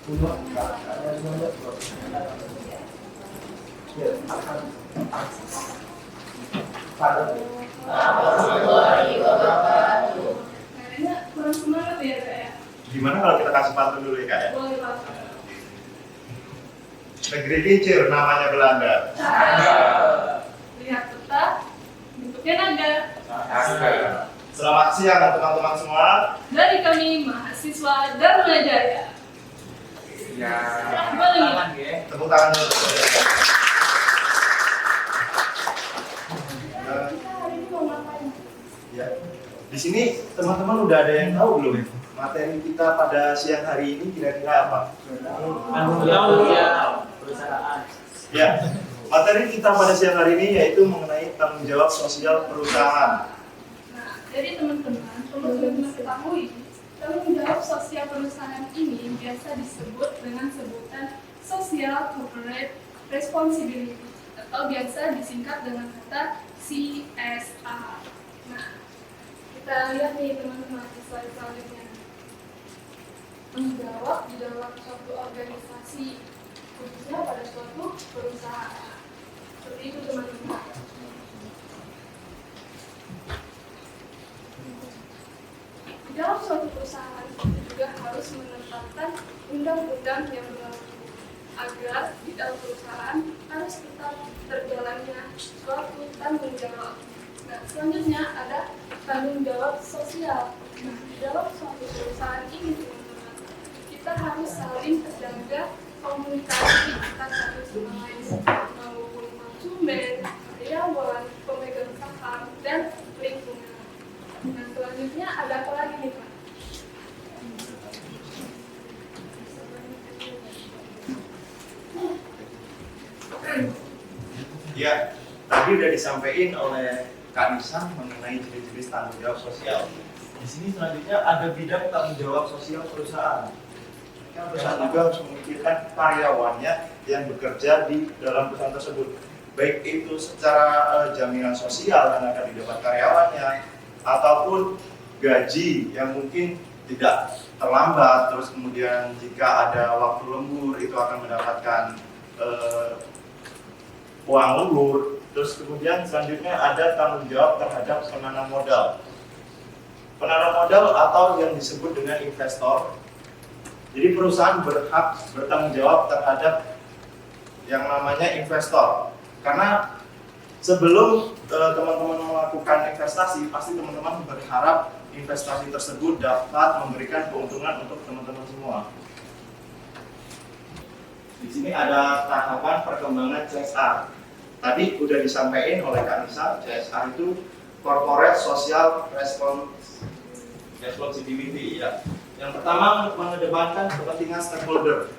Kayaknya kurang semangat ya kak ya. Gimana kalau kita kasih pantun dulu ya kak ya? Boleh pak. Negeri kincir namanya Belanda. Lihat peta, bentuknya naga. Selamat siang teman-teman semua. Dari kami mahasiswa Dharma Jaya. Ya, Gimana nih? Tepuk tangan dulu. Kita hari ini mau ngapain? Ya. Di sini teman-teman udah ada yang tahu belum? Materi kita pada siang hari ini kira-kira apa? Ya, materi kita pada siang hari ini yaitu mengenai tanggung jawab sosial perusahaan. Nah, jadi teman-teman perlu mengetahui tanggung jawab sosial perusahaan ini biasa disebut dengan sebutan Social Corporate Responsibility atau biasa disingkat dengan kata CSR. Nah, kita lihat nih teman-teman di slide selanjutnya. Menjawab di dalam suatu organisasi, khususnya pada suatu perusahaan. Seperti itu teman-teman. Di dalam suatu perusahaan juga harus menetapkan undang-undang yang berlaku agar di dalam perusahaan harus tetap terjalannya suatu tanggung jawab. Nah, selanjutnya ada tanggung jawab sosial. Nah, di dalam suatu perusahaan ini teman-teman, kita harus saling terjaga komunikasi antar satu sama lain maupun konsumen, karyawan, pemegang saham, dan lingkungan. Nah, selanjutnya ada apa lagi nih Pak? Ya, tadi udah disampaikan oleh Kak Nisa mengenai jenis-jenis tanggung jawab sosial. Di sini selanjutnya ada bidang tanggung jawab sosial perusahaan. Kan perusahaan juga harus memikirkan karyawannya yang bekerja di dalam perusahaan tersebut. Baik itu secara jaminan sosial yang akan didapat karyawannya, ataupun gaji yang mungkin tidak terlambat, terus kemudian jika ada waktu lembur itu akan mendapatkan uang lembur. Terus kemudian selanjutnya ada tanggung jawab terhadap penanam modal. Penanam modal atau yang disebut dengan investor. Jadi perusahaan berhak bertanggung jawab terhadap yang namanya investor. Karena sebelum teman-teman melakukan investasi, pasti teman-teman berharap investasi tersebut dapat memberikan keuntungan untuk teman-teman semua. Di sini ada tahapan perkembangan CSR. Tadi udah disampaikan oleh Kak Nisa, CSR itu Corporate Social Responsibility ya. Yang pertama mengedepankan kepentingan stakeholder.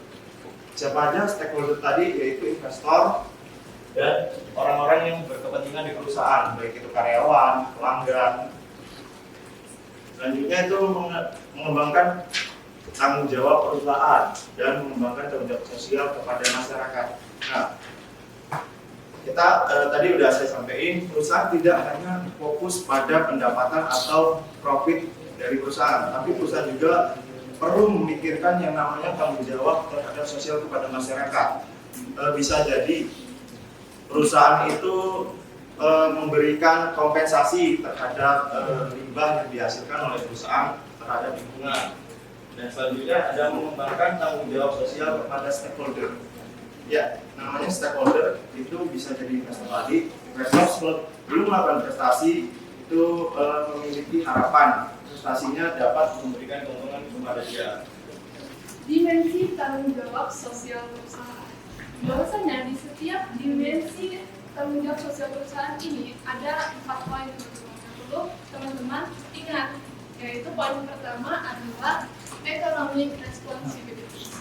Siapa aja stakeholder tadi? Yaitu investor dan orang-orang yang berkepentingan di perusahaan, baik itu karyawan, pelanggan. Selanjutnya itu mengembangkan tanggung jawab perusahaan dan mengembangkan tanggung jawab sosial kepada masyarakat. Nah, kita tadi udah saya sampaikan, perusahaan tidak hanya fokus pada pendapatan atau profit dari perusahaan, tapi perusahaan juga perlu memikirkan yang namanya tanggung jawab terhadap sosial kepada masyarakat. Bisa jadi perusahaan itu memberikan kompensasi terhadap limbah yang dihasilkan oleh perusahaan terhadap lingkungan. Dan selanjutnya ada mengembangkan tanggung jawab sosial kepada stakeholder. Ya, namanya stakeholder itu bisa jadi investor tadi. Investor belum melakukan investasi itu memiliki harapan investasinya dapat memberikan keuntungan kepada dia. Dimensi tanggung jawab sosial perusahaan. Bahwasanya di setiap dimensi tanggung jawab sosial perusahaan ini ada 4 poin teman-teman. Yang perlu teman-teman ingat, yaitu poin pertama adalah economic responsibility.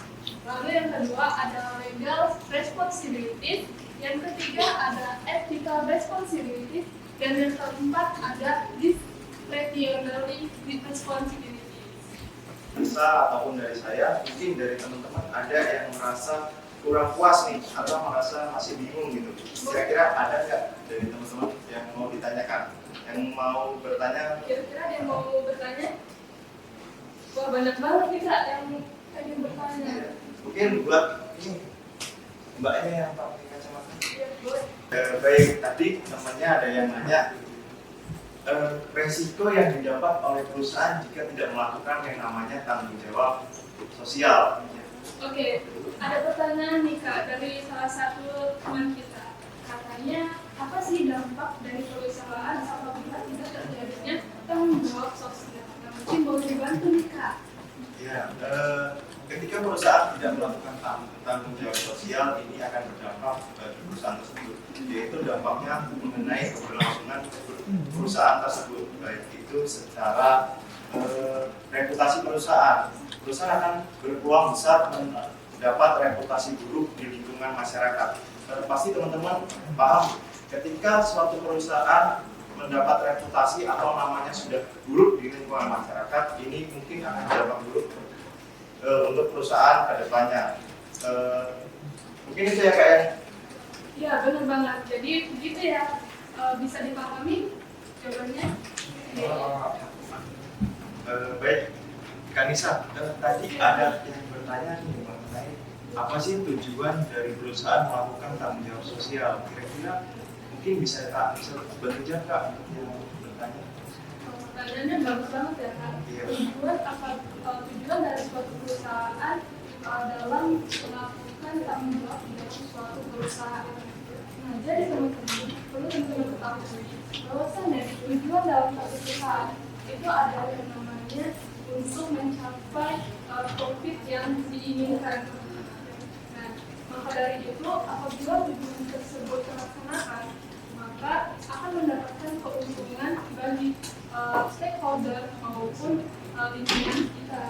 Lalu yang kedua ada legal responsibility. Yang ketiga ada ethical responsibility. Dan yang keempat ada discretionary responsibility. Bisa ataupun dari saya, mungkin dari teman-teman ada yang merasa kurang puas nih atau merasa masih bingung gitu. Kira-kira ada nggak dari teman-teman yang mau ditanyakan, yang mau bertanya? Kira-kira ada yang mau bertanya? Wah, banyak banget nih Kak yang pengen bertanya. Mungkin buat ini mbaknya yang pakai kacamata. Ya, boleh. Baik, tadi temannya ada yang nanya resiko yang didapat oleh perusahaan jika tidak melakukan yang namanya tanggung jawab sosial. Oke, ada pertanyaan nih Kak dari salah satu teman kita. Katanya, apa sih dampak dari perusahaan apabila tidak terjadinya tanggung jawab sosial? Nah, mungkin boleh dibantu nih Kak. Ya, ketika perusahaan tidak melakukan tanggung jawab sosial, ini akan berdampak bagi perusahaan tersebut, yaitu dampaknya mengenai keberlangsungan perusahaan tersebut, baik itu secara reputasi perusahaan. Perusahaan akan berpeluang besar mendapat reputasi buruk di lingkungan masyarakat. Pasti teman-teman paham, ketika suatu perusahaan mendapat reputasi atau namanya sudah buruk di lingkungan masyarakat, ini mungkin akan berdampak buruk untuk perusahaan ke depannya. Mungkin itu ya Kak ya? Iya, benar banget. Jadi begitu ya, bisa dipahami jawabannya? Baik, Kanisa, tadi ada yang bertanya nih mengenai apa sih tujuan dari perusahaan melakukan tanggung jawab sosial? Kira-kira mungkin bisa bantu jawab Kak yang bertanya. Pertanyaannya bagus banget ya Kak. Iya. Tujuan dari suatu perusahaan dalam melakukan tanggung jawab dalam suatu perusahaan. Nah, jadi teman-teman perlu teman-teman ketahui bahwasannya tujuan dalam suatu perusahaan itu ada yang namanya untuk mencapai profit yang diinginkan. Nah, maka dari itu apabila tujuan tersebut terlaksanakan, maka akan mendapatkan keuntungan bagi stakeholder maupun lingkungan kita.